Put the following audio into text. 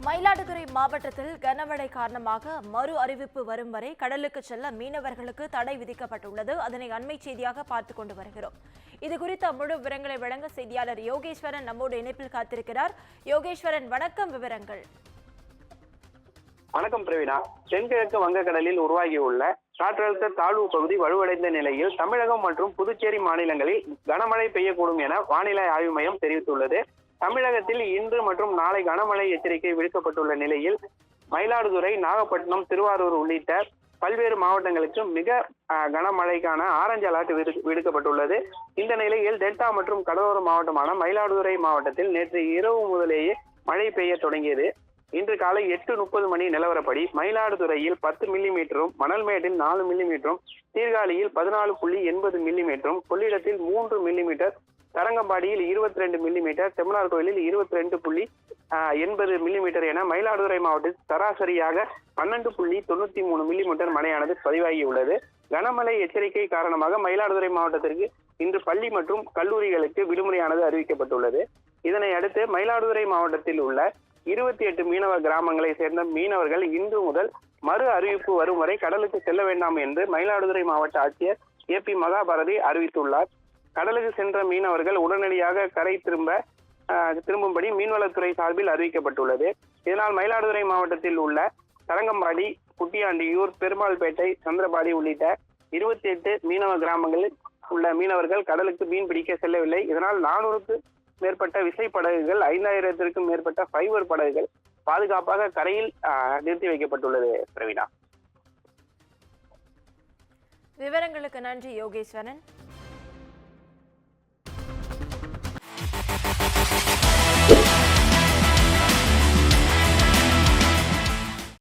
மயிலாடுதுறை மாவட்டத்தில் கனமழை காரணமாக மறு அறிவிப்பு வரும் வரை கடலுக்கு செல்ல மீனவர்களுக்கு தடை விதிக்கப்பட்டுள்ளது. அதனை அண்மை செய்தியாக பார்த்துக் கொண்டு வருகிறோம். இதுகுறித்த முழு விவரங்களை வழங்க செய்தியாளர் யோகேஸ்வரன் நம்மோடு இணைப்பில் காத்திருக்கிறார். யோகேஸ்வரன், வணக்கம். விவரங்கள். வணக்கம் பிரவீனா. தென்கிழக்கு வங்கக்கடலில் உருவாகியுள்ள காற்றழுத்த தாழ்வு பகுதி வலுவடைந்த நிலையில் தமிழகம் மற்றும் புதுச்சேரி மாநிலங்களில் கனமழை பெய்யக்கூடும் என வானிலை ஆய்வு மையம் தெரிவித்துள்ளது. தமிழகத்தில் இன்று மற்றும் நாளை கனமழை எச்சரிக்கை விடுக்கப்பட்டுள்ள நிலையில் மயிலாடுதுறை, நாகப்பட்டினம், திருவாரூர் உள்ளிட்ட பல்வேறு மாவட்டங்களுக்கு மிக கனமழைக்கான ஆரஞ்சு அலர்ட் விடுக்கப்பட்டுள்ளது. இந்த நிலையில் டெல்டா மற்றும் கடலோர மாவட்டமான மயிலாடுதுறை மாவட்டத்தில் நேற்று இரவு முதலேயே மழை பெய்ய தொடங்கியது. இன்று காலை 8:30 மணி நிலவரப்படி மயிலாடுதுறையில் 10 மில்லிமீட்டரும், மணல்மேட்டில் 4 மில்லிமீட்டரும், சீர்காழியில் 14.80 மில்லிமீட்டரும், கொள்ளிடத்தில் 3 மில்லிமீட்டர், தரங்கம்பாடியில் 22 மில்லிமீட்டர், செம்மனார் கோயிலில் 22.80 மில்லிமீட்டர் என மயிலாடுதுறை மாவட்டத்தில் சராசரியாக 12.93 மில்லிமீட்டர் மழையானது பதிவாகியுள்ளது. கனமழை எச்சரிக்கை காரணமாக மயிலாடுதுறை மாவட்டத்திற்கு இன்று பள்ளி மற்றும் கல்லூரிகளுக்கு விடுமுறையானது அறிவிக்கப்பட்டுள்ளது. இதனை அடுத்து மயிலாடுதுறை மாவட்டத்தில் உள்ள 28 மீனவ கிராமங்களை சேர்ந்த மீனவர்கள் இன்று முதல் மறு அறிவிப்பு வரும் வரை கடலுக்கு செல்ல வேண்டாம் என்று மயிலாடுதுறை மாவட்ட ஆட்சியர் AP மகாபாரதி அறிவித்துள்ளார். கடலுக்கு சென்ற மீனவர்கள் உடனடியாக கரை திரும்பும்படி மீன்வளத்துறை சார்பில் அறிவிக்கப்பட்டுள்ளது. இதனால் மயிலாடுதுறை மாவட்டத்தில் உள்ள தரங்கம்பாடி, குட்டியாண்டியூர், பெருமாள்பேட்டை, சந்திரபாடி உள்ளிட்ட 28 மீனவ கிராமங்களில் உள்ள மீனவர்கள் கடலுக்கு மீன் பிடிக்க செல்லவில்லை. இதனால் 400க்கும் மேற்பட்ட விசைப்படகுகள், 5000த்திற்கும் மேற்பட்ட ஃபைபர் படகுகள் பாதுகாப்பாக கரையில் நிறுத்தி வைக்கப்பட்டுள்ளது. பிரவீனா, விவரங்களுக்கு நன்றி யோகேஸ்வரன்.